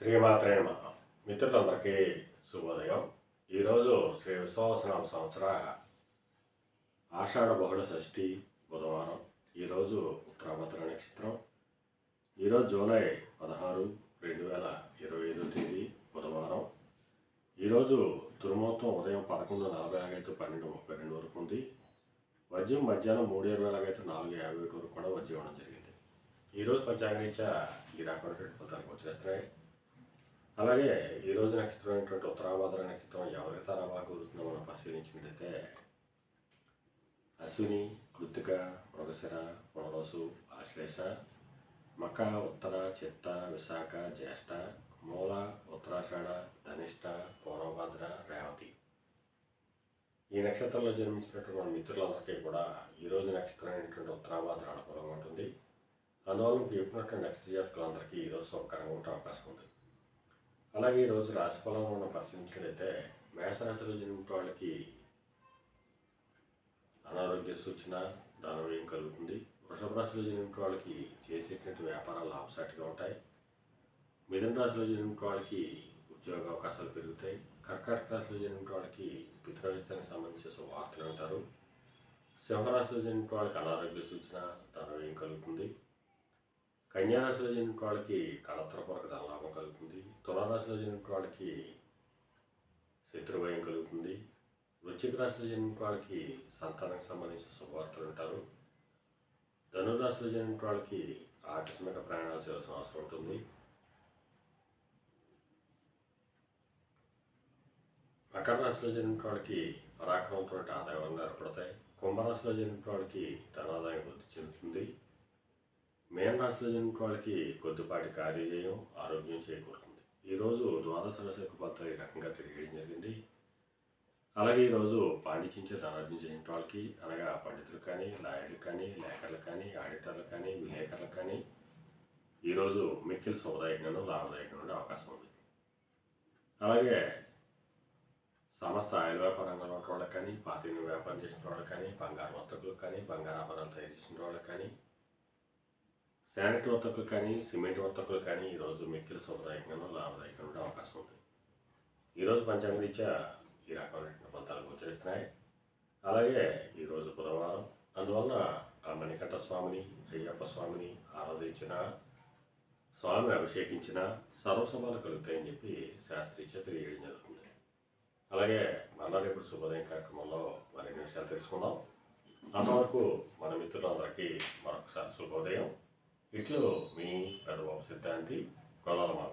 శ్రీమాత్రే నమః. మిత్రులందరికీ శుభోదయం. ఈరోజు శ్రీ విశ్వావసనామ సంవత్సర ఆషాఢ బహుళ షష్ఠి బుధవారం. ఈరోజు ఉత్తరాభద్ర నక్షత్రం. ఈరోజు జూలై 16, 2025 తేదీ బుధవారం. ఈరోజు దుర్ముహూర్తం ఉదయం 11:40 12:32 వరకు ఉంది. వజ్యం మధ్యాహ్నం 3:20 4:51 వరకు కూడా వజ్యం ఇవ్వడం జరిగింది. ఈరోజు పంచాంగరీత్యా ఈ రకమైనటువంటి ఫలితాలకు వచ్చేస్తున్నాయి. అలాగే ఈరోజు నక్షత్రమైనటువంటి ఉత్తరాభద్ర నక్షత్రం ఎవరి తరబా కుదురుతుందో మనం పరిశీలించినట్లయితే అశ్విని, కృత్తిక, మృగశిర, పునరోసు, ఆశ్లేష, మక, ఉత్తర, చిత్త, విశాఖ, జ్యేష్ఠ, మూల, ఉత్తరాషాఢ, ధనిష్ట, పూర్వభద్ర, రేవతి. ఈ నక్షత్రంలో జన్మించినటువంటి మన మిత్రులందరికీ కూడా ఈరోజు నక్షత్రమైనటువంటి ఉత్తరాభద్ర అనుకూలంగా ఉంటుంది. అందువల్ల మీకు చెప్పినటువంటి నక్షత్ర జాతకులందరికీ ఈరోజు శుభకరంగా ఉండే అవకాశం ఉంది. అలాగే ఈరోజు రాశిఫలం మనం పరిశీలించినట్లయితే మేషరాశిలో జన్మించిన వాళ్ళకి అనారోగ్య సూచన, ధనవ్యయం కలుగుతుంది. వృషభ రాశిలో జన్మించిన వాళ్ళకి చేసేటువంటి వ్యాపారాలు లాభసాటిగా ఉంటాయి. మిథున రాశిలో జన్మించిన వాళ్ళకి ఉద్యోగ అవకాశాలు పెరుగుతాయి. కర్కాటక రాశిలో జన్మించిన వాళ్ళకి పితృవిస్తానికి సంబంధించిన శుభవార్తలు ఉంటారు. సింహరాశిలో జన్మించిన వాళ్ళకి అనారోగ్య సూచన, ధనవ్యయం కలుగుతుంది. కన్యారాశిలో జన్మించిన వాళ్ళకి కళత్రపూర్వక ధనలాభం కలుగుతుంది. తులారాశిలో జన్మించిన వాళ్ళకి శత్రుభయం కలుగుతుంది. వృశ్చిక రాశిలో జన్మించిన వాళ్ళకి సంతానానికి సంబంధించిన శుభవార్తలు ఉంటారు. ధనురాశిలో జన్మించిన వాళ్ళకి ఆకస్మిక ప్రయాణాలు చేయాల్సిన అవసరం ఉంటుంది. మకర రాశిలో జన్మించిన వాళ్ళకి పరాక్రమంతో ఆదాయం ఏర్పడతాయి. కుంభరాశిలో జన్మించిన వాళ్ళకి ధనాదాయం వృద్ధి చెందుతుంది. మేన రాశిలో జన్మించిన వాళ్ళకి కొద్దిపాటి కార్యజయం, ఆరోగ్యం చేకూరుతుంది. ఈరోజు ద్వాదశ రాశి యొక్క ఫలితాలు ఈ రకంగా తెలియడం జరిగింది. అలాగే ఈరోజు పాండిత్యం చేత ఆరాధించిన వాళ్ళకి అనగా పండితులు కానీ, లాయర్లు కానీ, లేఖర్లు కానీ, ఆడిటర్లు కానీ, విలేకరులు కానీ ఈరోజు మిక్కిలి శుభదాయకంగా లాభదాయకంగా ఉండే అవకాశం ఉంది. అలాగే సమస్త ఆయిల్ వ్యాపారంగా ఉన్న వాళ్ళకి కానీ, పాతీని వ్యాపారం చేసిన వాళ్ళకి కానీ, బంగారు వర్తకులకు కానీ, బంగారు ఆభరణాలు తయారు చేసిన వాళ్ళకి కానీ, శానిటరీ వర్తకులు కానీ, సిమెంట్ వర్తకులు కానీ ఈరోజు మిక్కిలి శుభదాయకంగా లాభదాయకంగా ఉండే అవకాశం ఉంది. ఈరోజు పంచాంగరీత్యా ఈ రకమైన ఫలితాలు గోచరిస్తున్నాయి. అలాగే ఈరోజు బుధవారం. అందువలన ఆ మణికంఠ స్వామిని, అయ్యప్ప స్వామిని ఆరాధించిన, స్వామిని అభిషేకించిన సర్వశుభాలు కలుగుతాయని చెప్పి శాస్త్రీత్యా తెలియడం జరుగుతుంది. అలాగే మళ్ళా రేపు శుభోదయం కార్యక్రమంలో మరిన్ని విషయాలు తెలుసుకుందాం. అంతవరకు మన మిత్రులందరికీ మరొకసారి శుభోదయం. ఇట్లు మీ పెద్దబాబు సిద్ధాంతి కొల్లాల.